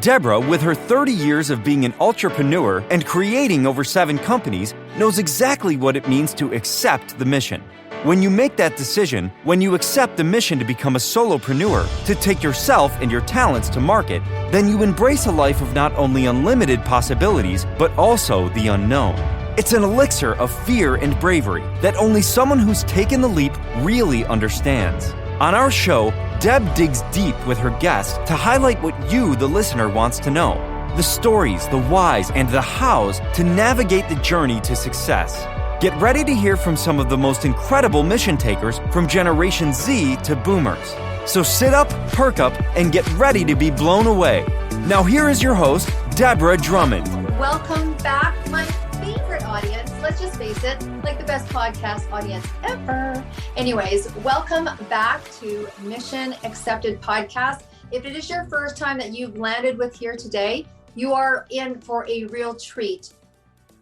Deborah, with her 30 years of being an entrepreneur and creating over 7 companies, knows exactly what it means to accept the mission. When you make that decision, when you accept the mission to become a solopreneur, to take yourself and your talents to market, then you embrace a life of not only unlimited possibilities, but also the unknown. It's an elixir of fear and bravery that only someone who's taken the leap really understands. On our show, Deb digs deep with her guests to highlight what you, the listener, wants to know. The stories, the whys, and the hows to navigate the journey to success. Get ready to hear from some of the most incredible mission takers from Generation Z to Boomers. So sit up, perk up, and get ready to be blown away. Now here is your host, Deborah Drummond. Welcome back, my favorite audience. Let's just face it, like the best podcast audience ever. Anyways, welcome back to Mission Accepted Podcast. If it is your first time that you've landed with here today, you are in for a real treat.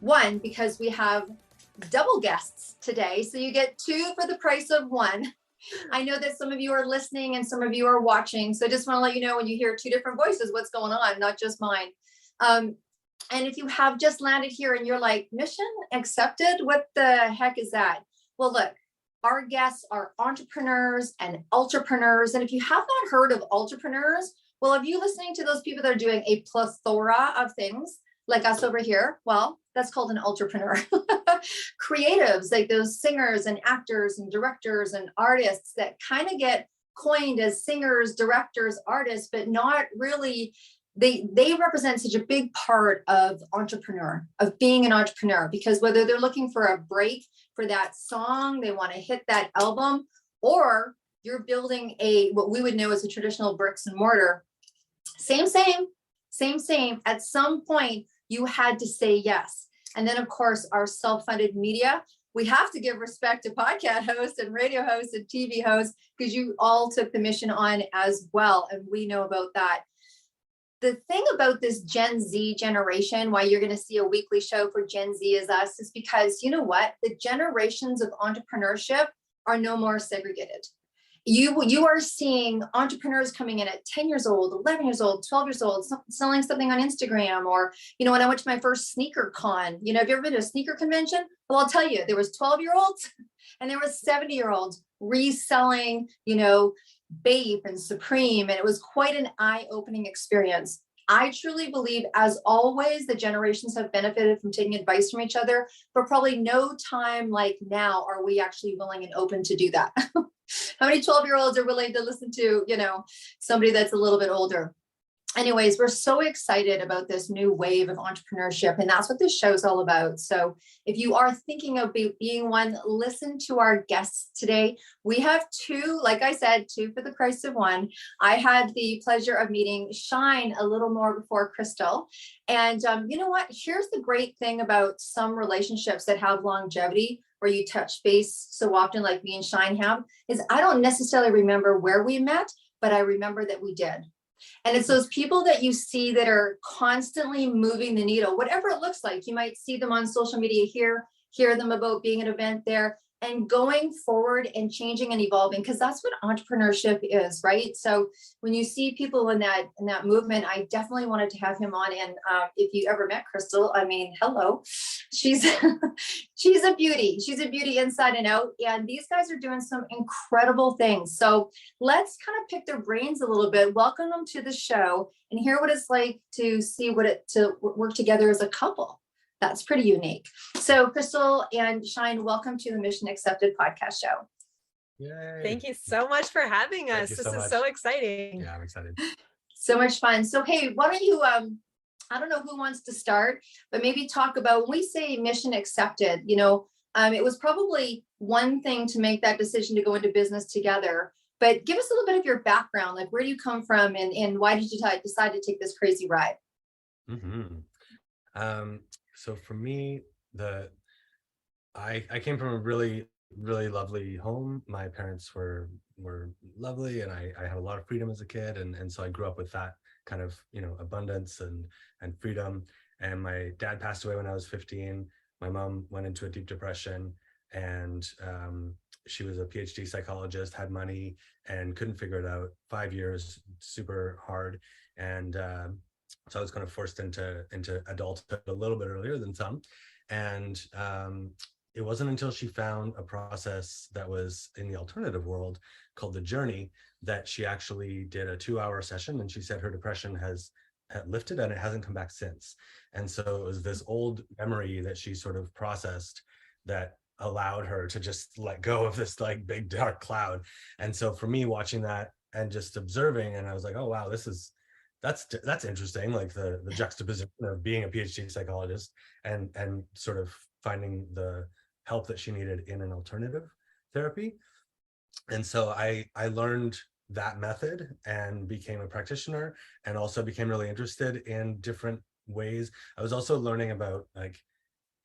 One, because we have double guests today, so you get 2 for the price of 1. I know that some of you are listening and some of you are watching, so I just want to let you know when you hear 2 different voices, what's going on, not just mine. And if you have just landed here and you're like, mission accepted, what the heck is that? Well, look, our guests are entrepreneurs and ultrapreneurs, and if you have not heard of ultrapreneurs, well, if you're listening to those people that are doing a plethora of things, like us over here, well, that's called an ultrapreneur. Creatives, like those singers and actors and directors and artists that kind of get coined as singers, directors, artists, but not really, they represent such a big part of being an entrepreneur, because whether they're looking for a break for that song, they want to hit that album, or you're building what we would know as a traditional bricks and mortar, same. At some point, you had to say yes. And then, of course, our self-funded media, we have to give respect to podcast hosts and radio hosts and TV hosts, because you all took the mission on as well. And we know about that. The thing about this Gen Z generation, why you're going to see a weekly show for Gen Z is us, is because, you know what? The generations of entrepreneurship are no more segregated. You are seeing entrepreneurs coming in at 10 years old, 11 years old, 12 years old, selling something on Instagram, or, when I went to my first sneaker con, have you ever been to a sneaker convention? Well, I'll tell you, there was 12-year-olds and there was 70-year-olds reselling, Bape and Supreme. And it was quite an eye-opening experience. I truly believe, as always, the generations have benefited from taking advice from each other, but probably no time like now are we actually willing and open to do that. How many 12-year-olds are willing to listen to, somebody that's a little bit older? Anyways, we're so excited about this new wave of entrepreneurship, and that's what this show is all about. So if you are thinking of being one, listen to our guests today. We have 2, like I said, 2 for the price of 1. I had the pleasure of meeting Shine a little more before Crystal. And you know what? Here's the great thing about some relationships that have longevity, where you touch base so often like me and Shine have, is I don't necessarily remember where we met, but I remember that we did. And it's those people that you see that are constantly moving the needle, whatever it looks like. You might see them on social media here, hear them about being at an event there, and going forward and changing and evolving, because that's what entrepreneurship is, right? So when you see people in that movement, I definitely wanted to have him on. And if you ever met Crystal, hello, she's she's a beauty. She's a beauty inside and out. And these guys are doing some incredible things. So let's kind of pick their brains a little bit, welcome them to the show, and hear what it's like to see to work together as a couple. That's pretty unique. So Crystal and Shine, welcome to the Mission Accepted podcast show. Yay. Thank you so much for having us. This is so exciting. Yeah, I'm excited. So much fun. So, hey, why don't you, I don't know who wants to start, but maybe talk about, when we say Mission Accepted, it was probably one thing to make that decision to go into business together, but give us a little bit of your background, like where do you come from and why did you decide to take this crazy ride? So for me, I came from a really, really lovely home. My parents were lovely, and I had a lot of freedom as a kid, and so I grew up with that kind of abundance and freedom. And my dad passed away when I was 15. My mom went into a deep depression, and she was a PhD psychologist, had money, and couldn't figure it out. 5 years, super hard, and So I was kind of forced into adulthood a little bit earlier than some. And it wasn't until she found a process that was in the alternative world called The Journey that she actually did a 2-hour session. And she said her depression had lifted and it hasn't come back since. And so it was this old memory that she sort of processed that allowed her to just let go of this like big dark cloud. And so for me, watching that and just observing, and I was like, oh wow, that's interesting, like the juxtaposition of being a PhD psychologist and sort of finding the help that she needed in an alternative therapy. And so I learned that method and became a practitioner, and also became really interested in different ways. I was also learning about like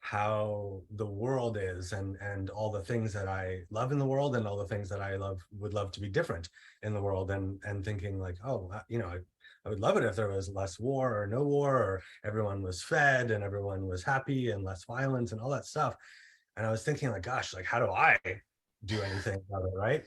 how the world is, and all the things that I love in the world, and all the things that I would love to be different in the world, and thinking like, oh, you know, I would love it if there was less war or no war, or everyone was fed and everyone was happy and less violence and all that stuff. And I was thinking like, gosh, like how do I do anything about it, right?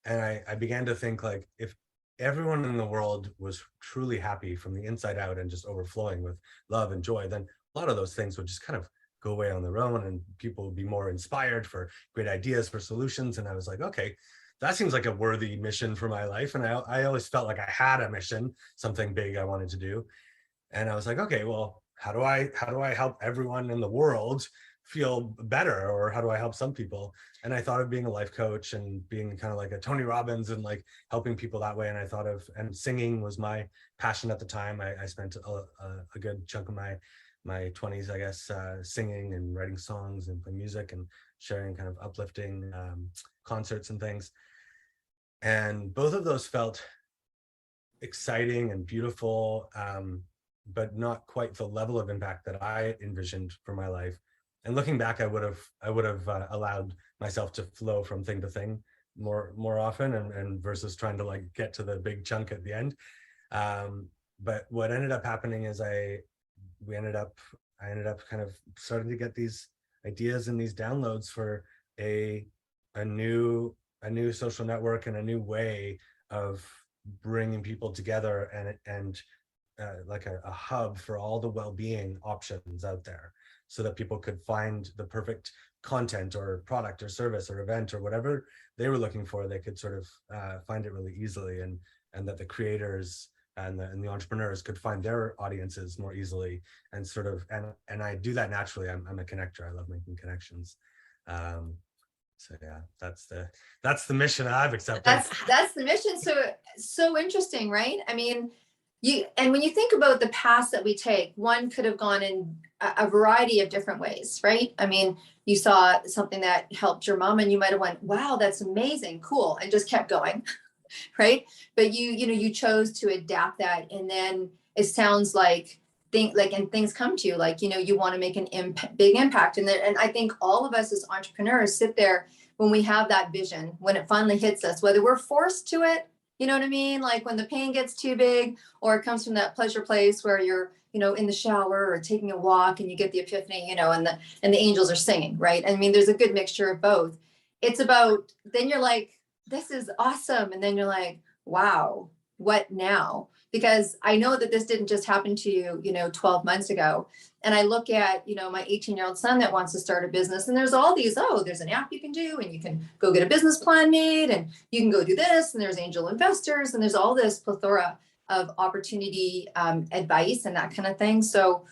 And I began to think like, if everyone in the world was truly happy from the inside out and just overflowing with love and joy, then a lot of those things would just kind of go away on their own, and people would be more inspired for great ideas, for solutions. And I was like, okay, that seems like a worthy mission for my life. And I always felt like I had a mission, something big I wanted to do. And I was like, okay, well, how do I help everyone in the world feel better, or how do I help some people? And I thought of being a life coach and being kind of like a Tony Robbins and like helping people that way. And I thought of, and singing was my passion at the time. I spent a good chunk of my 20s, I guess, singing and writing songs and playing music and sharing kind of uplifting concerts and things. And both of those felt exciting and beautiful, but not quite the level of impact that I envisioned for my life. And looking back, I would have allowed myself to flow from thing to thing more often, and versus trying to like get to the big chunk at the end. But what ended up happening is I ended up kind of starting to get these ideas and these downloads for a new social network and a new way of bringing people together, and like a hub for all the well-being options out there, so that people could find the perfect content or product or service or event or whatever they were looking for. They could sort of find it really easily, and that the creators and the entrepreneurs could find their audiences more easily, and sort of, and I do that naturally. I'm a connector. I love making connections. So yeah, that's the mission I've accepted. That's the mission. So interesting, right? I mean, and when you think about the paths that we take, one could have gone in a variety of different ways, right? I mean, you saw something that helped your mom, and you might have went, wow, that's amazing, cool, and just kept going, right? But you chose to adapt that, and then it sounds like things come to you, like, you want to make an big impact. And I think all of us as entrepreneurs sit there when we have that vision, when it finally hits us, whether we're forced to it, you know what I mean? Like when the pain gets too big, or it comes from that pleasure place where you're, in the shower or taking a walk and you get the epiphany, and the angels are singing, right? I mean, there's a good mixture of both. It's about, then you're like, this is awesome. And then you're like, wow, what now? Because I know that this didn't just happen to you, 12 months ago. And I look at, my 18-year-old son that wants to start a business, and there's all these, there's an app you can do, and you can go get a business plan made, and you can go do this, and there's angel investors, and there's all this plethora of opportunity, advice and that kind of thing. So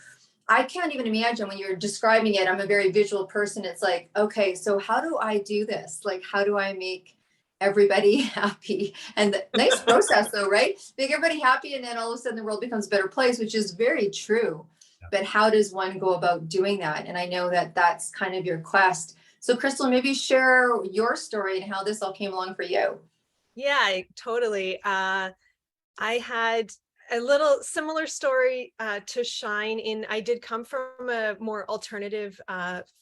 I can't even imagine when you're describing it. I'm a very visual person. It's like, okay, so how do I do this? Like, how do I make everybody happy? And the nice process though, right? Make everybody happy, and then all of a sudden the world becomes a better place, which is very true. Yeah. But how does one go about doing that? And I know that that's kind of your quest. So Crystal, maybe share your story and how this all came along for you. Yeah, totally. I had a little similar story to Shine in. I did come from a more alternative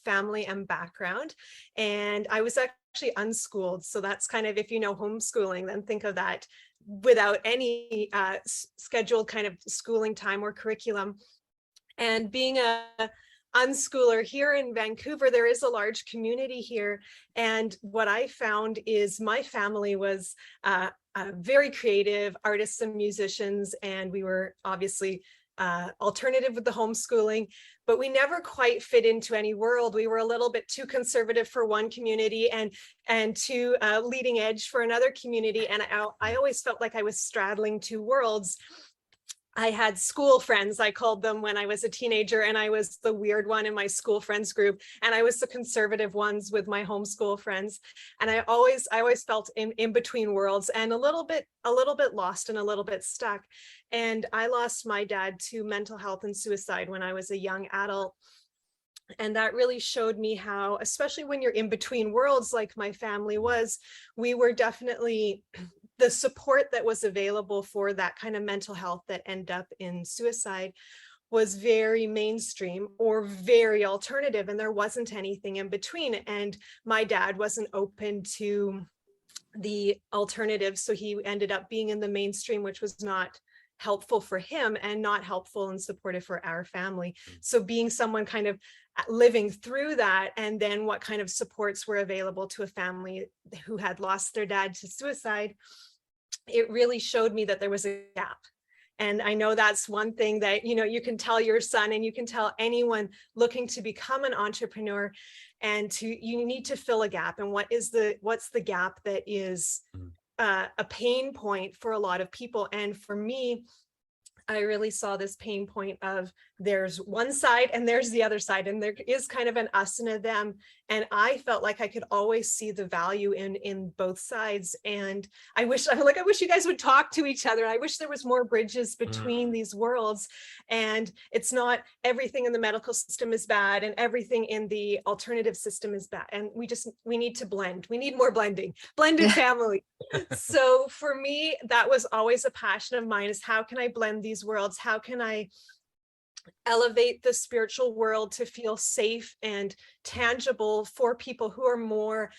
family and background, and I was actually unschooled. So that's kind of, if you know homeschooling, then think of that without any scheduled kind of schooling time or curriculum. And being a unschooler here in Vancouver, there is a large community here. And what I found is my family was very creative artists and musicians, and we were obviously alternative with the homeschooling, but we never quite fit into any world. We were a little bit too conservative for one community and too leading edge for another community. And I always felt like I was straddling two worlds. I had school friends, I called them, when I was a teenager, and I was the weird one in my school friends group, and I was the conservative ones with my homeschool friends. And I always felt in between worlds, and a little bit lost and a little bit stuck. And I lost my dad to mental health and suicide when I was a young adult. And that really showed me how, especially when you're in between worlds like my family was, we were definitely, the support that was available for that kind of mental health that end up in suicide was very mainstream or very alternative, and there wasn't anything in between. And my dad wasn't open to the alternatives, so he ended up being in the mainstream, which was not helpful for him and not helpful and supportive for our family. So being someone kind of living through that, and then what kind of supports were available to a family who had lost their dad to suicide, it really showed me that there was a gap. And I know that's one thing that, you can tell your son, and you can tell anyone looking to become an entrepreneur, and you need to fill a gap. And what's the gap that is a pain point for a lot of people? And for me, I really saw this pain point of there's one side and there's the other side, and there is kind of an us and a them. And I felt like I could always see the value in both sides. And I wish you guys would talk to each other. I wish there was more bridges between these worlds. And it's not everything in the medical system is bad and everything in the alternative system is bad. And we need to blend. We need more blended family. So for me, that was always a passion of mine, is how can I blend these worlds? How can I elevate the spiritual world to feel safe and tangible for people who are more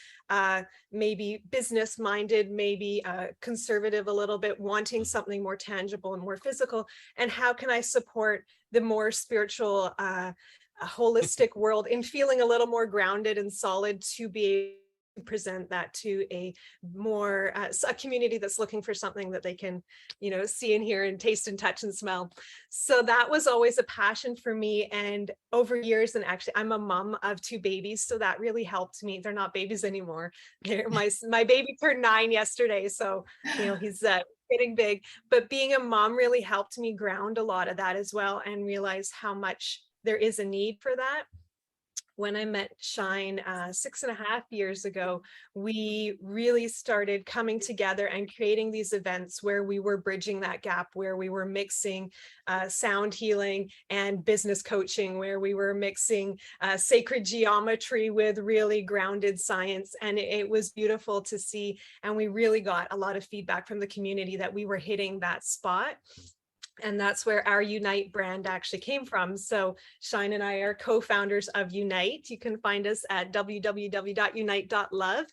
maybe business minded, maybe conservative a little bit, wanting something more tangible and more physical? And how can I support the more spiritual, holistic world in feeling a little more grounded and solid to be present that to a more a community that's looking for something that they can see and hear and taste and touch and smell. So that was always a passion for me. And over years, and actually I'm a mom of 2 babies, so that really helped me. They're not babies anymore. My baby turned 9 yesterday, so he's getting big. But being a mom really helped me ground a lot of that as well, and realize how much there is a need for that. When I met Shine 6.5 years ago, we really started coming together and creating these events where we were bridging that gap, where we were mixing sound healing and business coaching, where we were mixing sacred geometry with really grounded science. And it was beautiful to see. And we really got a lot of feedback from the community that we were hitting that spot. And that's where our Unite brand actually came from. So Shine and I are co-founders of Unite. You can find us at www.unite.love.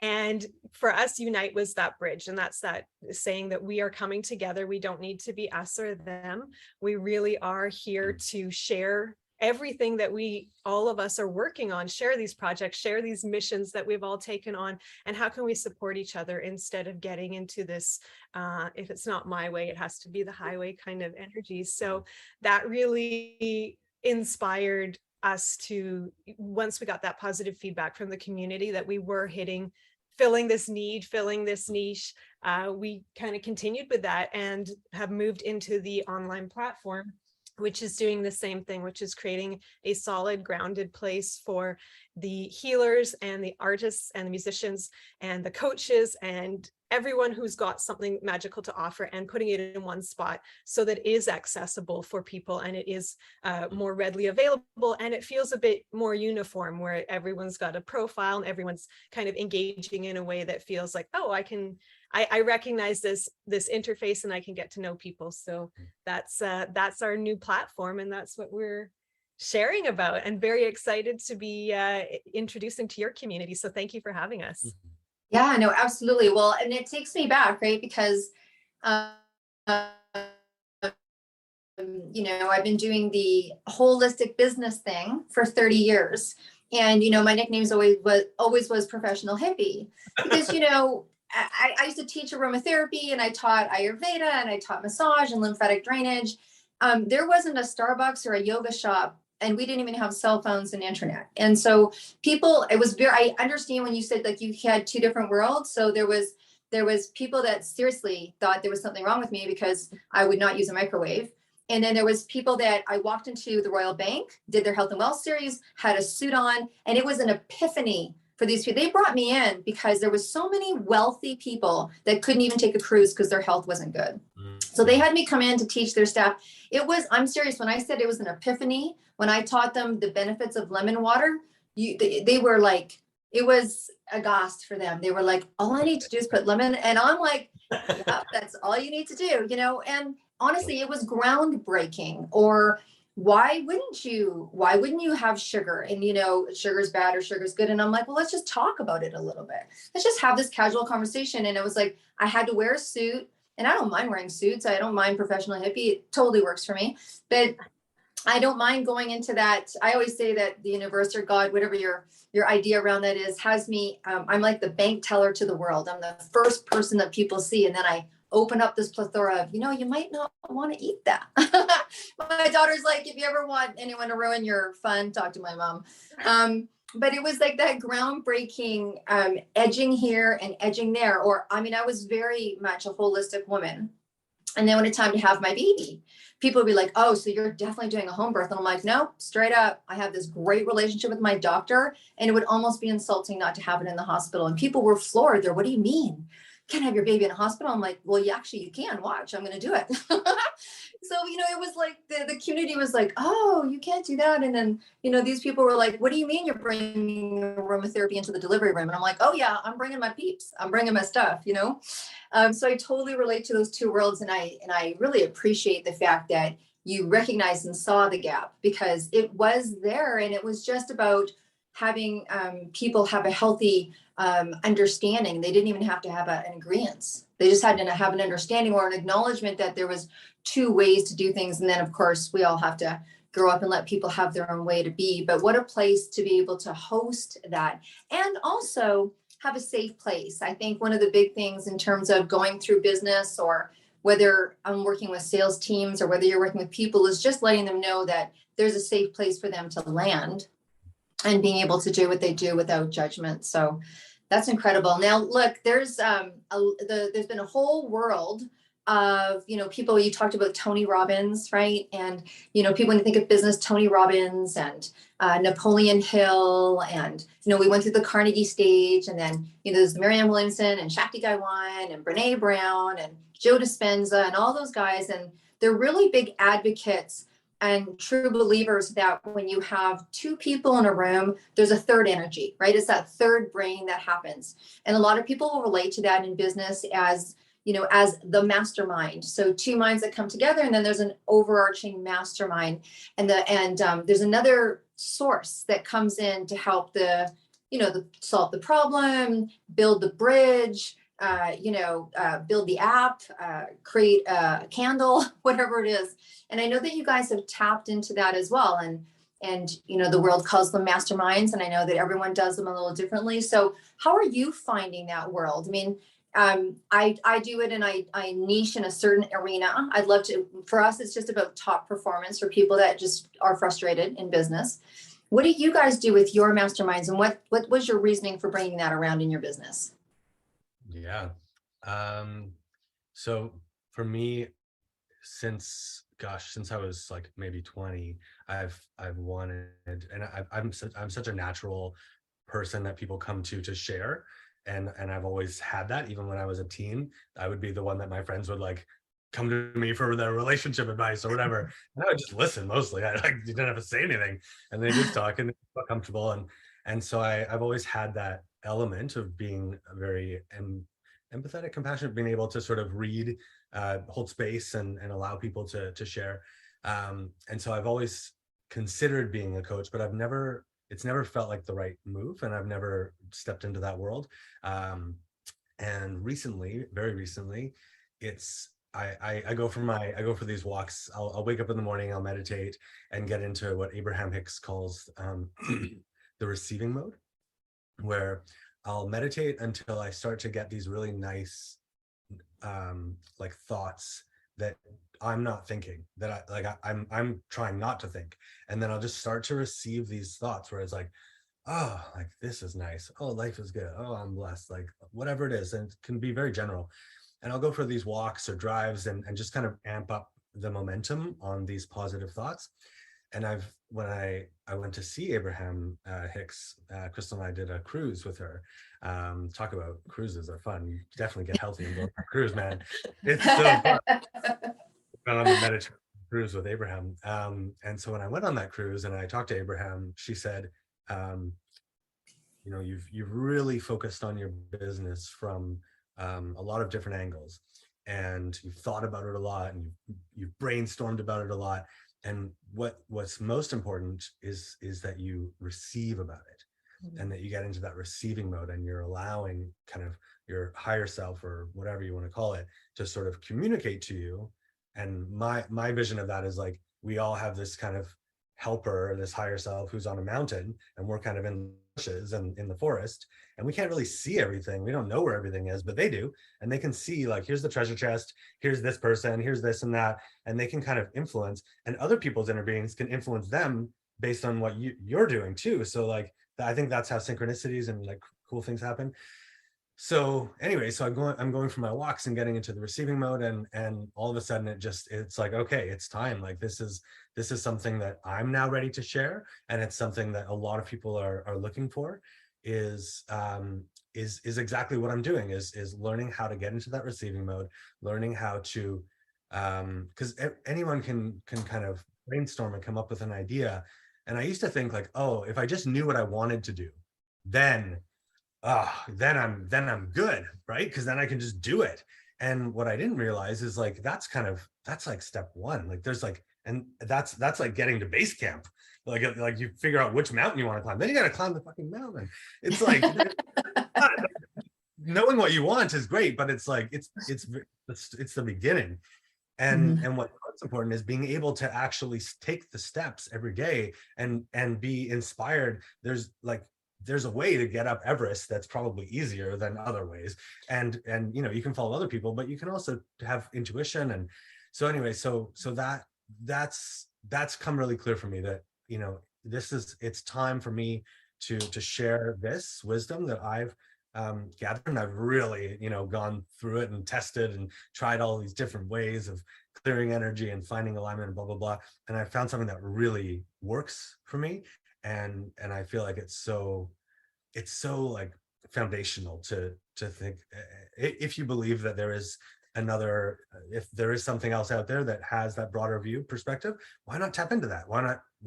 And for us, Unite was that bridge. And that's that saying that we are coming together. We don't need to be us or them. We really are here to share everything that all of us are working on, share these projects, share these missions that we've all taken on, and how can we support each other instead of getting into this, if it's not my way, it has to be the highway kind of energy. So that really inspired us to, once we got that positive feedback from the community that we were filling this niche, we kind of continued with that and have moved into the online platform, which is doing the same thing, which is creating a solid, grounded place for the healers and the artists and the musicians and the coaches and everyone who's got something magical to offer, and putting it in one spot so that it is accessible for people, and it is more readily available, and it feels a bit more uniform, where everyone's got a profile and everyone's kind of engaging in a way that feels like, oh, I recognize this interface and I can get to know people. So that's our new platform, and that's what we're sharing about, and very excited to be introducing to your community. So thank you for having us. Yeah, no, absolutely. Well, and it takes me back, right? Because, I've been doing the holistic business thing for 30 years. And, my nickname's always was professional hippie, because, I used to teach aromatherapy, and I taught Ayurveda, and I taught massage and lymphatic drainage. there wasn't a Starbucks or a yoga shop, and we didn't even have cell phones and internet. And so people, it was very, I understand when you said like you had two different worlds. So there was people that seriously thought there was something wrong with me because I would not use a microwave. And then there was people that I walked into the Royal Bank, did their health and wealth series, had a suit on, and it was an epiphany for these people. They brought me in because there was so many wealthy people that couldn't even take a cruise because their health wasn't good. So they had me come in to teach their staff. It was, I'm serious, when I said it was an epiphany, when I taught them the benefits of lemon water, they were like, it was aghast for them. They were like, all I need to do is put lemon. And I'm like, yeah, that's all you need to do, you know? And honestly, it was groundbreaking. Or why wouldn't you have sugar? And you know, sugar's bad or sugar's good. And I'm like, well, let's just talk about it a little bit. Let's just have this casual conversation. And it was like, I had to wear a suit, and I don't mind wearing suits. I don't mind professional hippie. It totally works for me. But I don't mind going into that. I always say that the universe or God, whatever your idea around that is, has me, I'm like the bank teller to the world. I'm the first person that people see. And then I open up this plethora of, you know, you might not want to eat that. My daughter's like, if you ever want anyone to ruin your fun, talk to my mom. But it was like that groundbreaking edging here and edging there. Or, I mean, I was very much a holistic woman. And then when it's time to have my baby, people would be like, oh, so you're definitely doing a home birth. And I'm like, no, straight up. I have this great relationship with my doctor, and it would almost be insulting not to have it in the hospital. And people were floored. They're, what do you mean? Can't have your baby in a hospital? I'm like, well, you can. Watch, I'm going to do it. So, you know, it was like the community was like, oh, you can't do that. And then, you know, these people were like, what do you mean you're bringing aromatherapy into the delivery room? And I'm like, oh yeah, I'm bringing my peeps. I'm bringing my stuff, you know? So I totally relate to those two worlds. And I really appreciate the fact that you recognized and saw the gap, because it was there, and it was just about having people have a healthy understanding. They didn't even have to have an agreement. They just had to have an understanding or an acknowledgement that there was two ways to do things. And then of course we all have to grow up and let people have their own way to be. But what a place to be able to host that, and also have a safe place. I think one of the big things in terms of going through business, or whether I'm working with sales teams or whether you're working with people, is just letting them know that there's a safe place for them to land and being able to do what they do without judgment. So that's incredible. Now, look, there's been a whole world of, you know, people. You talked about Tony Robbins, right? And, you know, people, when you think of business, Tony Robbins and Napoleon Hill, and, you know, we went through the Carnegie stage, and then, you know, there's Marianne Williamson and Shakti Gawain and Brene Brown and Joe Dispenza and all those guys. And they're really big advocates and true believers that when you have two people in a room, there's a third energy, right? It's that third brain that happens. And a lot of people will relate to that in business as, you know, as the mastermind. So two minds that come together, and then there's an overarching mastermind, and there's another source that comes in to help solve the problem, build the bridge, build the app, create a candle, whatever it is. And I know that you guys have tapped into that as well. And, you know, the world calls them masterminds, and I know that everyone does them a little differently. So how are you finding that world? I mean, I do it, and I niche in a certain arena. I'd love to, for us, it's just about top performance for people that just are frustrated in business. What do you guys do with your masterminds, and what was your reasoning for bringing that around in your business? Yeah. So for me, since I was like maybe 20, I've wanted, and I'm such a natural person that people come to share. And I've always had that. Even when I was a teen, I would be the one that my friends would like come to me for their relationship advice or whatever. And I would just listen mostly. I didn't have to say anything, and they just talk and they felt comfortable. And so I've always had that element of being very empathetic, compassionate, being able to sort of read, hold space, and allow people to share. And so I've always considered being a coach, but it's never felt like the right move, and I've never stepped into that world. And recently, very recently, I go for these walks. I'll wake up in the morning, I'll meditate and get into what Abraham Hicks calls the receiving mode, where I'll meditate until I start to get these really nice like thoughts that I'm not thinking, that I'm trying not to think. And then I'll just start to receive these thoughts where it's like, oh, like this is nice. Oh, life is good. Oh, I'm blessed. Like whatever it is. And it can be very general. And I'll go for these walks or drives and just kind of amp up the momentum on these positive thoughts. And when I went to see Abraham Hicks, Crystal and I did a cruise with her. Talk about cruises are fun. You definitely get healthy and go on a cruise, man. It's so fun. Went on the Mediterranean cruise with Abraham. And so when I went on that cruise and I talked to Abraham, she said, you know, you've really focused on your business from a lot of different angles, and you've thought about it a lot, and you've brainstormed about it a lot. And what's most important is that you receive about it, and that you get into that receiving mode, and you're allowing kind of your higher self, or whatever you want to call it, to sort of communicate to you. And my vision of that is like, we all have this kind of helper, this higher self who's on a mountain, and we're kind of in bushes and in the forest, and we can't really see everything. We don't know where everything is, but they do. And they can see, like, here's the treasure chest, here's this person, here's this and that, and they can kind of influence, and other people's inner beings can influence them based on what you're doing too. So like, I think that's how synchronicities and like cool things happen. So anyway, so I'm going for my walks and getting into the receiving mode, and all of a sudden it's like, okay, it's time. Like this is something that I'm now ready to share, and it's something that a lot of people are looking for. Is exactly what I'm doing. Is learning how to get into that receiving mode, learning how to, because anyone can kind of brainstorm and come up with an idea. And I used to think like, oh, if I just knew what I wanted to do, then I'm good, right? Because then I can just do it. And what I didn't realize is like, that's like step one. Like there's like, and that's like getting to base camp. Like you figure out which mountain you want to climb. Then you got to climb the fucking mountain. It's like, knowing what you want is great, but it's like, it's the beginning. And what's important is being able to actually take the steps every day and be inspired. There's a way to get up Everest that's probably easier than other ways. And you know, you can follow other people, but you can also have intuition. And so anyway, so that's come really clear for me that, you know, it's time for me to share this wisdom that I've gathered. And I've really, you know, gone through it and tested and tried all these different ways of clearing energy and finding alignment and blah, blah, blah. And I found something that really works for me. And I feel like it's so like foundational to think, if you believe that there is if there is something else out there that has that broader view perspective, why not tap into that? Why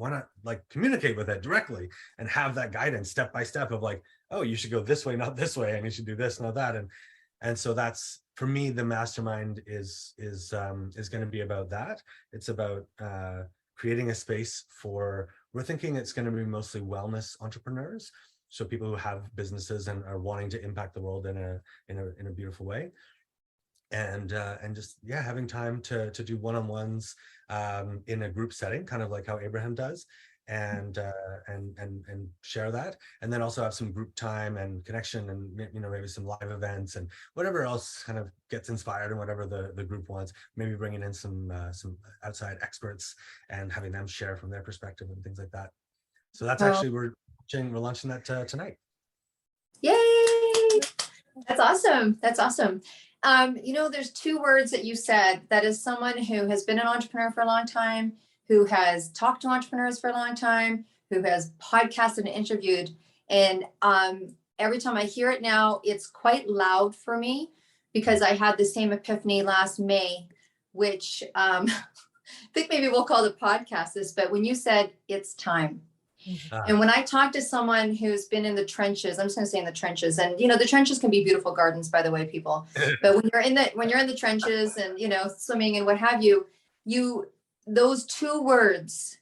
not like communicate with it directly and have that guidance step by step of like, oh, you should go this way, not this way, and you should do this, not that. And so that's, for me, the mastermind is going to be about that. It's about creating a space for, we're thinking it's going to be mostly wellness entrepreneurs. So people who have businesses and are wanting to impact the world in a beautiful way. And just, yeah, having time to do one-on-ones in a group setting, kind of like how Abraham does, and share that. And then also have some group time and connection, and, you know, maybe some live events and whatever else kind of gets inspired and whatever the group wants. Maybe bringing in some outside experts and having them share from their perspective and things like that. So that's actually, we're launching that tonight. Yay! That's awesome. That's awesome. You know, there's two words that you said. That is someone who has been an entrepreneur for a long time, who has talked to entrepreneurs for a long time, who has podcasted and interviewed. And every time I hear it now, it's quite loud for me, because I had the same epiphany last May, which I think maybe we'll call the podcast this, but when you said it's time. And when I talk to someone who's been in the trenches, I'm just going to say in the trenches, and, you know, the trenches can be beautiful gardens, by the way, people, but when you're in the trenches and, you know, swimming and what have you, those two words,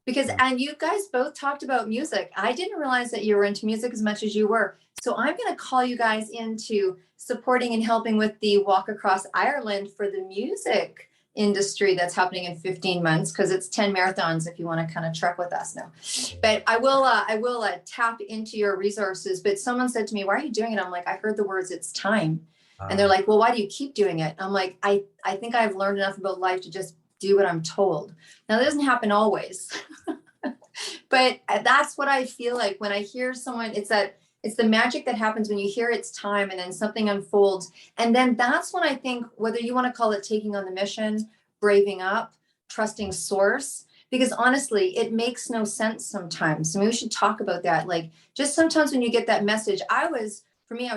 because, and you guys both talked about music. I didn't realize that you were into music as much as you were. So I'm going to call you guys into supporting and helping with the Walk Across Ireland for the music industry that's happening in 15 months, because it's 10 marathons if you want to kind of trek with us now. But I will tap into your resources. But someone said to me, why are you doing it? I'm like, I heard the words, it's time. And they're like, well, why do you keep doing it? I'm like, I think I've learned enough about life to just do what I'm told. Now, that doesn't happen always, but that's what I feel like when I hear someone. It's the magic that happens when you hear it's time and then something unfolds. And then that's when I think, whether you want to call it taking on the mission, braving up, trusting source, because honestly, it makes no sense sometimes. I mean, we should talk about that. Like, just sometimes when you get that message, I was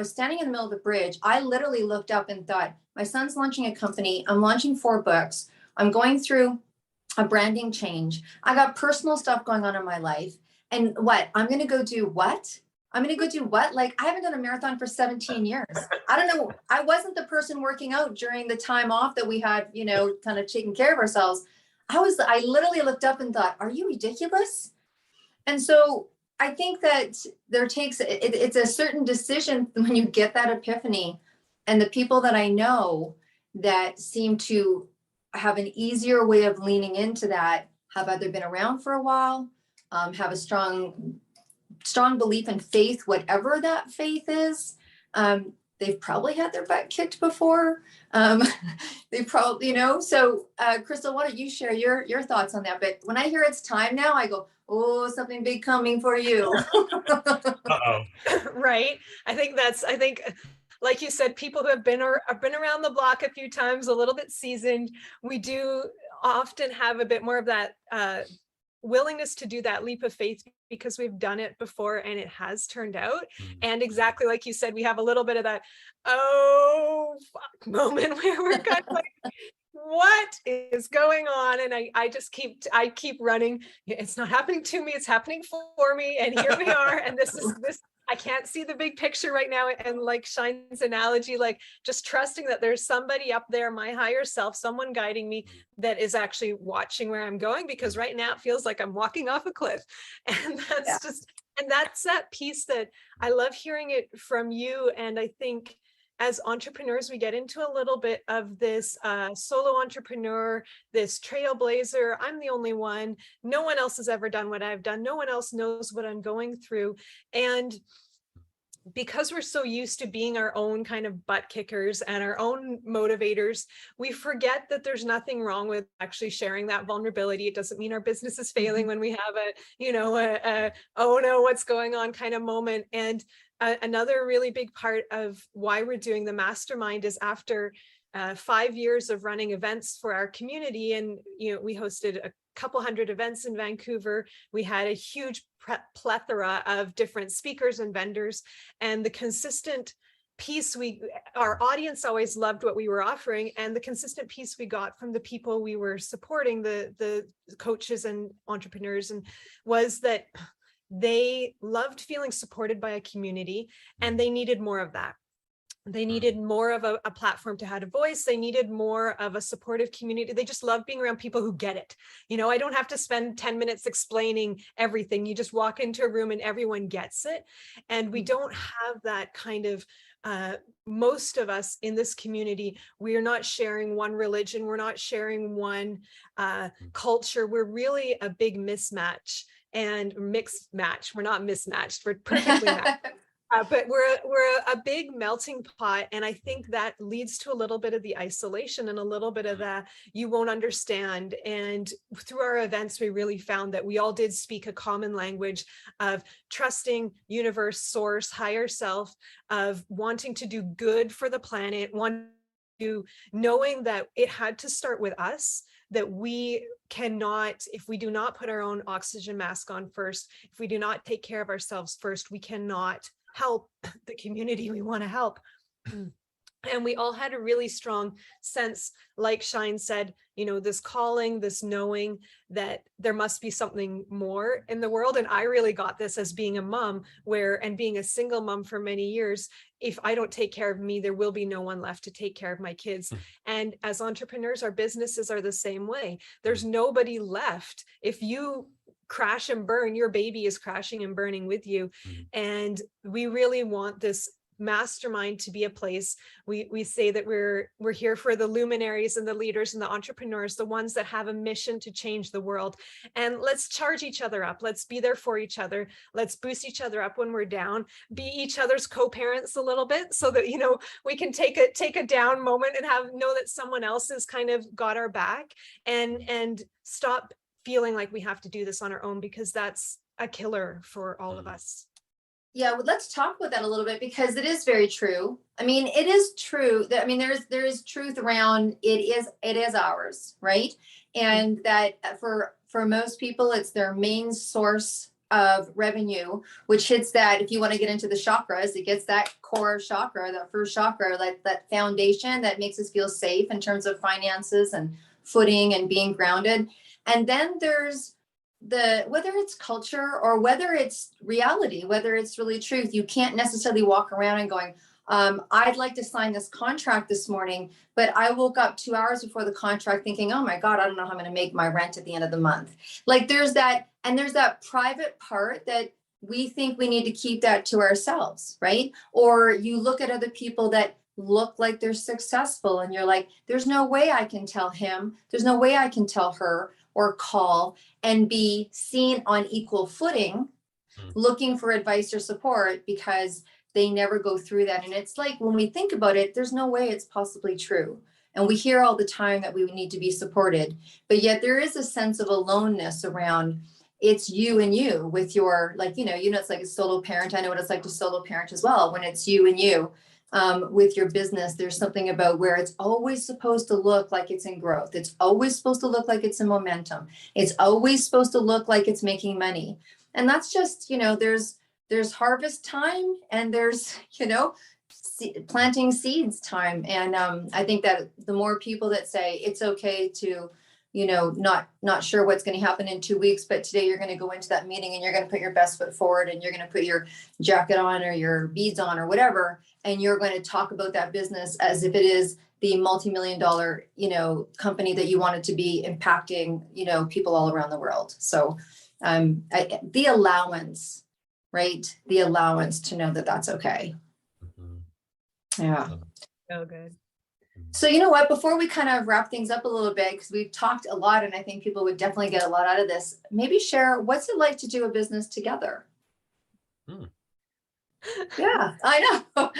standing in the middle of the bridge. I literally looked up and thought, my son's launching a company. I'm launching 4 books. I'm going through a branding change. I got personal stuff going on in my life. And what? I'm going to go do what? I'm going to go do what? Like, I haven't done a marathon for 17 years. I don't know. I wasn't the person working out during the time off that we had, kind of taking care of ourselves. I literally looked up and thought, are you ridiculous? And so I think that it's a certain decision when you get that epiphany. And the people that I know that seem to have an easier way of leaning into that have either been around for a while, have a strong belief in faith, whatever that faith is. They've probably had their butt kicked before. They probably, so Crystal, why don't you share your thoughts on that? But when I hear it's time now, I go, oh, something big coming for you. Uh-oh. Right. I think like you said, people who have been around the block a few times, a little bit seasoned, we do often have a bit more of that willingness to do that leap of faith because we've done it before and it has turned out. And exactly like you said, we have a little bit of that, oh, fuck moment where we're kind of like, what is going on? And I keep running. It's not happening to me. It's happening for me. And here we are. And this, I can't see the big picture right now. And like Shine's analogy, like just trusting that there's somebody up there, my higher self, someone guiding me that is actually watching where I'm going, because right now it feels like I'm walking off a cliff. And that's that piece that I love hearing it from you. And I think as entrepreneurs, we get into a little bit of this solo entrepreneur, this trailblazer. I'm the only one. No one else has ever done what I've done. No one else knows what I'm going through. And because we're so used to being our own kind of butt kickers and our own motivators, we forget that there's nothing wrong with actually sharing that vulnerability. It doesn't mean our business is failing when we have a oh no, what's going on kind of moment. And another really big part of why we're doing the mastermind is after 5 years of running events for our community. And, we hosted a couple hundred events in Vancouver. We had a huge plethora of different speakers and vendors, and the consistent piece our audience always loved what we were offering, and the consistent piece we got from the people we were supporting, the coaches and entrepreneurs, and was that they loved feeling supported by a community, and they needed more of that. They needed more of a platform to have a voice. They needed more of a supportive community. They just love being around people who get it. I don't have to spend 10 minutes explaining everything. You just walk into a room and everyone gets it. And we don't have that kind of, most of us in this community, we are not sharing one religion. We're not sharing one culture. We're really a big mismatch and mixed match. We're not mismatched. We're perfectly matched. But we're a big melting pot. And I think that leads to a little bit of the isolation and a little bit of that you won't understand. And through our events, we really found that we all did speak a common language of trusting universe, source, higher self, of wanting to do good for the planet, knowing that it had to start with us, that we cannot, if we do not put our own oxygen mask on first, if we do not take care of ourselves first, we cannot help the community we want to help. And we all had a really strong sense, like Shine said, this calling, this knowing that there must be something more in the world. And I really got this as being a mom and being a single mom for many years. If I don't take care of me, there will be no one left to take care of my kids. And as entrepreneurs, our businesses are the same way. There's nobody left. If you crash and burn, your baby is crashing and burning with you. And we really want this mastermind to be a place. We say that we're here for the luminaries and the leaders and the entrepreneurs, the ones that have a mission to change the world. And let's charge each other up. Let's be there for each other. Let's boost each other up when we're down, be each other's co-parents a little bit, so that, we can take a down moment and know that someone else has kind of got our back, and stop feeling like we have to do this on our own, because that's a killer for all of us. Yeah, well, let's talk about that a little bit, because it is very true. I mean, it is true that, there is truth around it is ours, right? And that for most people, it's their main source of revenue, which hits that, if you want to get into the chakras, it gets that core chakra, that first chakra, like that foundation that makes us feel safe in terms of finances and footing and being grounded. And then there's whether it's culture or whether it's reality, whether it's really truth, you can't necessarily walk around and going, I'd like to sign this contract this morning, but I woke up 2 hours before the contract thinking, oh my God, I don't know how I'm going to make my rent at the end of the month. Like there's that private part that we think we need to keep that to ourselves, right? Or you look at other people that look like they're successful and you're like, there's no way I can tell him, there's no way I can tell her or call and be seen on equal footing, looking for advice or support, because they never go through that. And it's like, when we think about it, there's no way it's possibly true. And we hear all the time that we need to be supported, but yet there is a sense of aloneness around it's you and you with your, like, it's like a solo parent. I know what it's like to solo parent as well. When it's you and you, with your business, there's something about where it's always supposed to look like it's in growth. It's always supposed to look like it's in momentum. It's always supposed to look like it's making money. And that's just, there's harvest time and there's, planting seeds time. And I think that the more people that say it's okay to, not sure what's going to happen in 2 weeks, but today you're going to go into that meeting and you're going to put your best foot forward and you're going to put your jacket on or your beads on or whatever. And you're going to talk about that business as if it is the multi-million-dollar, company that you want it to be, impacting, people all around the world. So the allowance, right? The allowance to know that that's okay. Yeah. So good. So you know what, before we kind of wrap things up a little bit, because we've talked a lot and I think people would definitely get a lot out of this, maybe share, what's it like to do a business together? Yeah, I know.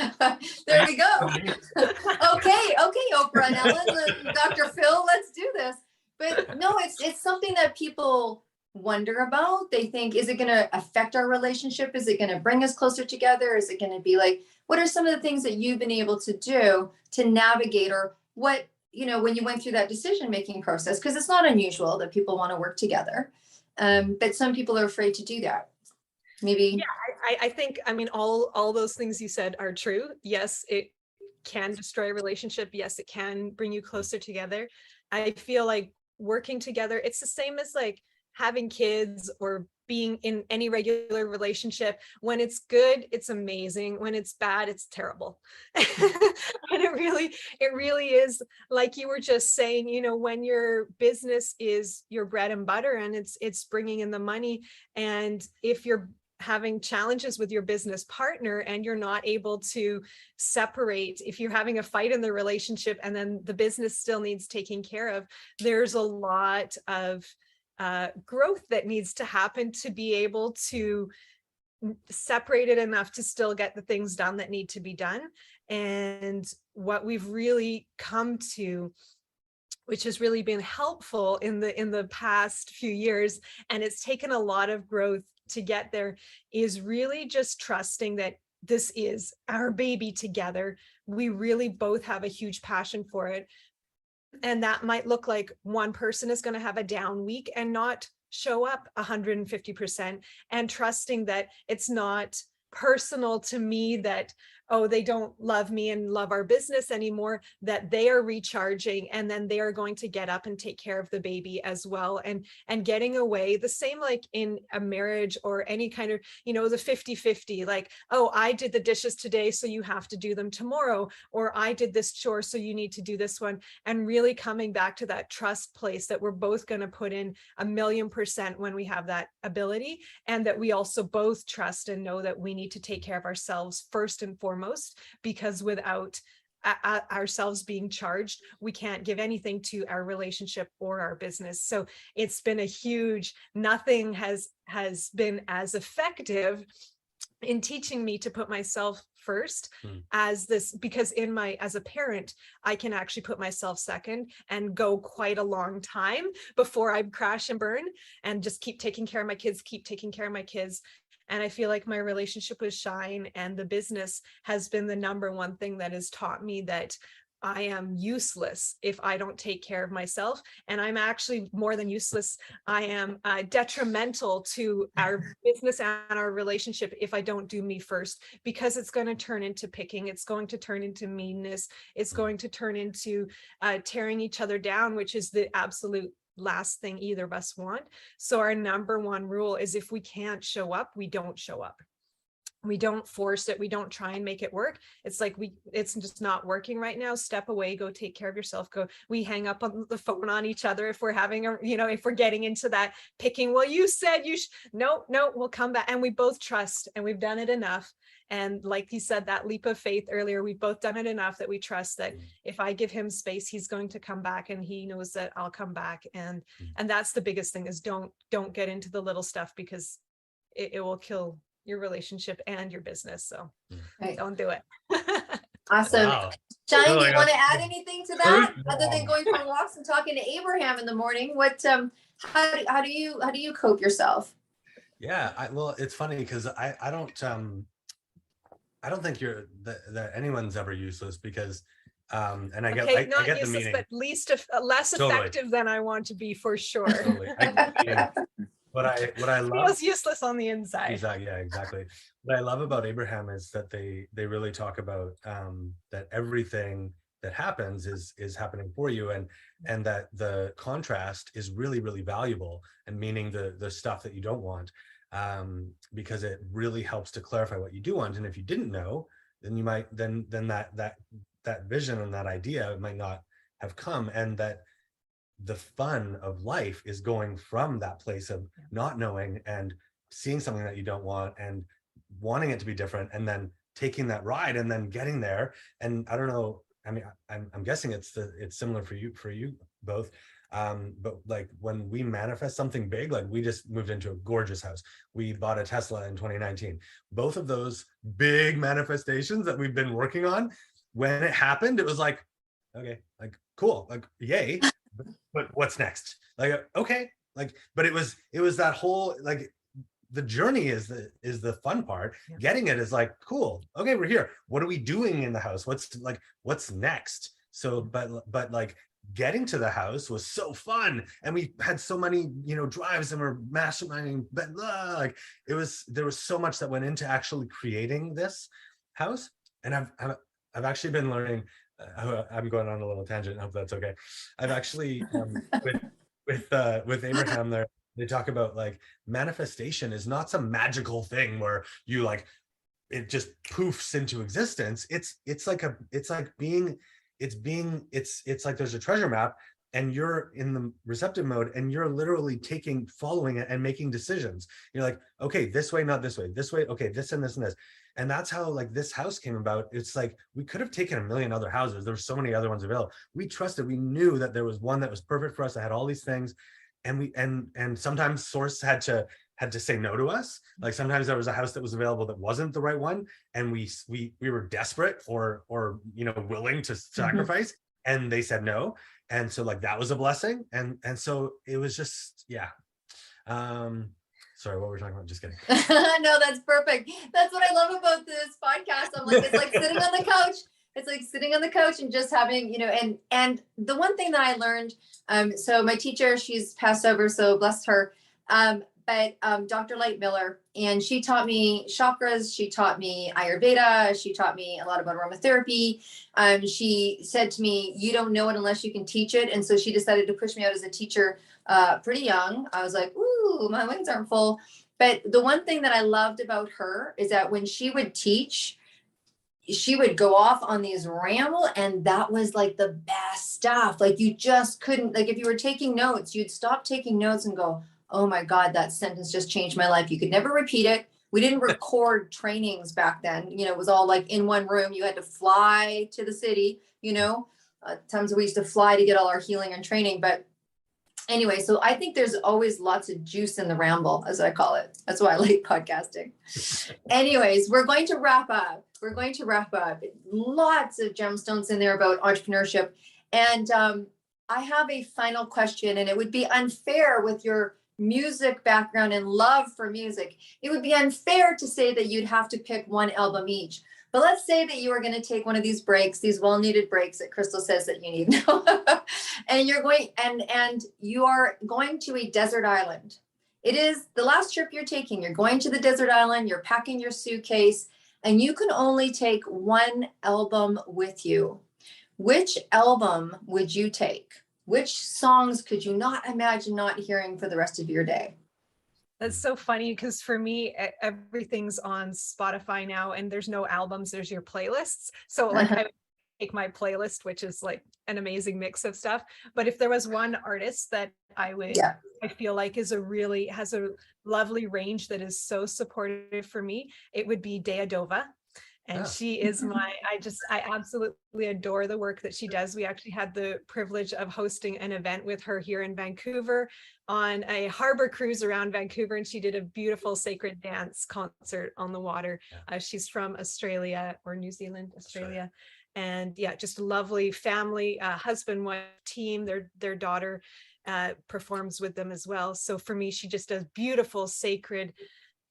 There we go. Okay, Oprah and Ellen, Dr. Phil, let's do this. But no, it's something that people wonder about. They think, is it going to affect our relationship? Is it going to bring us closer together? Is it going to be like, what are some of the things that you've been able to do to navigate, or what, when you went through that decision-making process? Because it's not unusual that people want to work together. But some people are afraid to do that. Maybe. Yeah, I think, all those things you said are true. Yes, it can destroy a relationship. Yes, it can bring you closer together. I feel like working together, it's the same as like having kids or being in any regular relationship. When it's good, it's amazing. When it's bad, it's terrible. And it really is, like you were just saying, when your business is your bread and butter and it's bringing in the money, and if you're having challenges with your business partner and you're not able to separate, if you're having a fight in the relationship and then the business still needs taking care of, there's a lot of growth that needs to happen to be able to separate it enough to still get the things done that need to be done. And what we've really come to, which has really been helpful in the past few years, and it's taken a lot of growth to get there, is really just trusting that this is our baby together. We really both have a huge passion for it. And that might look like one person is going to have a down week and not show up 150%, and trusting that it's not personal to me that, oh, they don't love me and love our business anymore, that they are recharging and then they are going to get up and take care of the baby as well. And getting away, the same like in a marriage or any kind of, the 50-50, like, oh, I did the dishes today, so you have to do them tomorrow, or I did this chore, so you need to do this one. And really coming back to that trust place that we're both going to put in 1,000,000% when we have that ability, and that we also both trust and know that we need to take care of ourselves first and foremost foremost, because without ourselves being charged, we can't give anything to our relationship or our business. So it's been a huge, nothing has been as effective in teaching me to put myself first as this, because as a parent, I can actually put myself second and go quite a long time before I crash and burn, and just keep taking care of my kids. And I feel like my relationship with Shine and the business has been the number one thing that has taught me that I am useless if I don't take care of myself. And I'm actually more than useless. I am detrimental to our business and our relationship if I don't do me first, because it's going to turn into picking. It's going to turn into meanness. It's going to turn into tearing each other down, which is the absolute last thing either of us want. So our number one rule is, if we can't show up, we don't show up. We don't force it. We don't try and make it work. It's like, it's just not working right now. Step away, go take care of yourself. We hang up on the phone on each other if we're having if we're getting into that picking, well, you said no, we'll come back. And we both trust, and we've done it enough. And like you said, that leap of faith earlier, we've both done it enough that we trust that if I give him space, he's going to come back, and he knows that I'll come back. And that's the biggest thing, is don't get into the little stuff, because it will kill your relationship and your business. So don't do it. Awesome. Wow. Shine, Oh, do you yeah. want to add anything to that, other than going for walks and talking to Abraham in the morning? What how do you cope yourself? Yeah, well, it's funny because I don't think that anyone's ever useless, because and I get I not get the useless, meaning, but less Totally. effective than I want to be, for sure. totally. I get the meaning. What I love, Feels useless on the inside. exactly, yeah, exactly. What I love about Abraham is that they really talk about that everything that happens is happening for you, and that the contrast is really, really valuable, and meaning the stuff that you don't want, because it really helps to clarify what you do want. And if you didn't know, then you might then that vision and that idea might not have come, and that the fun of life is going from that place of not knowing and seeing something that you don't want and wanting it to be different, and then taking that ride and then getting there. And I don't know, I mean, I'm guessing it's similar for you both. But like, when we manifest something big, like we just moved into a gorgeous house, we bought a Tesla in 2019, both of those big manifestations that we've been working on, when it happened, it was like, okay, like cool, like yay. But what's next? Like, okay, like, but it was that whole, like, the journey is the fun part. Yeah. Getting it is like, cool, okay, we're here. What are we doing in the house? What's next? So, but like, getting to the house was so fun, and we had so many drives, and we're masterminding, but like, there was so much that went into actually creating this house. And I've actually been learning. I'm going on a little tangent. I hope that's okay. I've actually with Abraham there, they talk about like manifestation is not some magical thing where you like it just poofs into existence. It's like there's a treasure map, and you're in the receptive mode, and you're literally following it and making decisions. You're like, okay, this way, not this way, this way, okay, this and this and this. And that's how like this house came about. It's like, we could have taken a million other houses. There were so many other ones available. We trusted, we knew that there was one that was perfect for us, that had all these things. And and sometimes Source had to say no to us. Like, sometimes there was a house that was available that wasn't the right one, and we were desperate or willing to sacrifice, and they said no. And so like, that was a blessing. And so it was just, yeah. Sorry, what were we talking about? Just kidding. No, that's perfect. That's what I love about this podcast. I'm like, it's like sitting on the couch. It's like sitting on the couch and just having, and the one thing that I learned, so my teacher, she's passed over, so bless her. But Dr. Light Miller, and she taught me chakras. She taught me Ayurveda. She taught me a lot about aromatherapy. She said to me, you don't know it unless you can teach it. And so she decided to push me out as a teacher pretty young. I was like, ooh, my wings aren't full. But the one thing that I loved about her is that when she would teach, she would go off on these ramble, and that was like the best stuff. Like, you just couldn't, like, if you were taking notes, you'd stop taking notes and go, oh my God, that sentence just changed my life. You could never repeat it. We didn't record trainings back then. It was all like in one room. You had to fly to the city, times we used to fly to get all our healing and training. But anyway, so I think there's always lots of juice in the ramble, as I call it. That's why I like podcasting. Anyways, we're going to wrap up. Lots of gemstones in there about entrepreneurship. And I have a final question, and it would be unfair with your music background and love for music. It would be unfair to say that you'd have to pick one album each. But let's say that you are going to take one of these breaks, these well-needed breaks that Crystal says that you need, and you're going and you are going to a desert island. It is the last trip you're taking. You're going to the desert island. You're packing your suitcase, and you can only take one album with you. Which album would you take? Which songs could you not imagine not hearing for the rest of your day? That's so funny because for me, everything's on Spotify now and there's no albums, there's your playlists. So like I would take my playlist, which is like an amazing mix of stuff. But if there was one artist that I feel like has a lovely range that is so supportive for me, it would be Deadova. And she is I absolutely adore the work that she does. We actually had the privilege of hosting an event with her here in Vancouver on a harbor cruise around Vancouver. And she did a beautiful sacred dance concert on the water. She's from Australia or New Zealand, Australia. And just a lovely family, husband, wife team, their daughter performs with them as well. So for me, she just does beautiful, sacred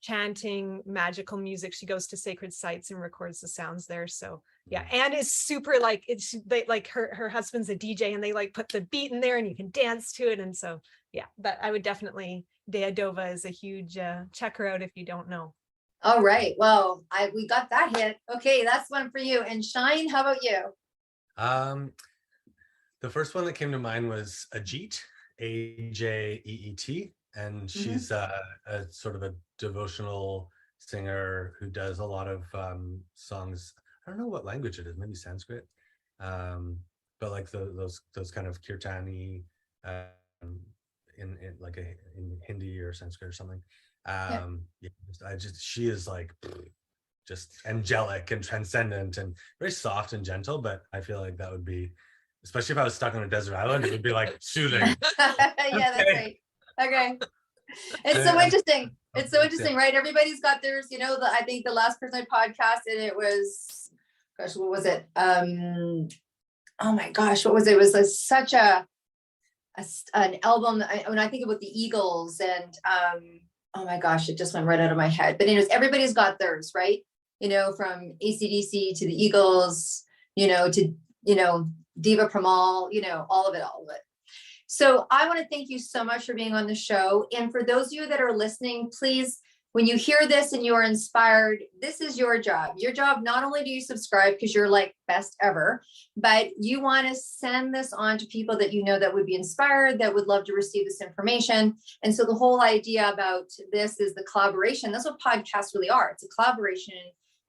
chanting, magical music. She goes to sacred sites and records the sounds there. So and it's super her husband's a DJ and they like put the beat in there and you can dance to it. And so but I would definitely, Deadova is a huge check her out if you don't know. All right, well, we got that hit. Okay, that's one for you. And Shine, how about you? The first one that came to mind was Ajeet, Ajeet. And she's a sort of a devotional singer who does a lot of songs. I don't know what language it is, maybe Sanskrit, but like those kind of kirtani in Hindi or Sanskrit or something. She is like just angelic and transcendent and very soft and gentle. But I feel like that would be, especially if I was stuck on a desert island, it would be like soothing. That's right. Okay. It's so interesting. It's so interesting, right? Everybody's got theirs, I think the last person I podcasted, it was, gosh, what was it? Oh my gosh, what was it? It was such an album. When I think about the Eagles and, oh my gosh, it just went right out of my head. But anyways, everybody's got theirs, right? From AC/DC to the Eagles, to, Diva Pramal, all of it. So I want to thank you so much for being on the show. And for those of you that are listening, please, when you hear this and you are inspired, this is your job. Your job, not only do you subscribe because you're like best ever, but you want to send this on to people that you know that would be inspired, that would love to receive this information. And so the whole idea about this is the collaboration. That's what podcasts really are. It's a collaboration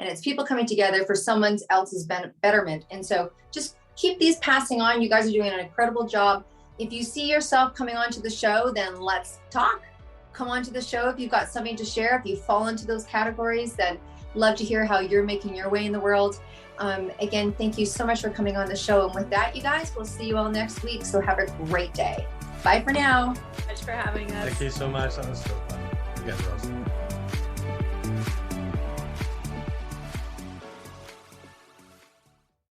and it's people coming together for someone else's betterment. And so just keep these passing on. You guys are doing an incredible job. If you see yourself coming onto the show, then let's talk. Come onto the show if you've got something to share. If you fall into those categories, then love to hear how you're making your way in the world. Again, thank you so much for coming on the show. And with that, you guys, we'll see you all next week. So have a great day. Bye for now. Thanks for having us. Thank you so much. That was so fun. You guys are awesome.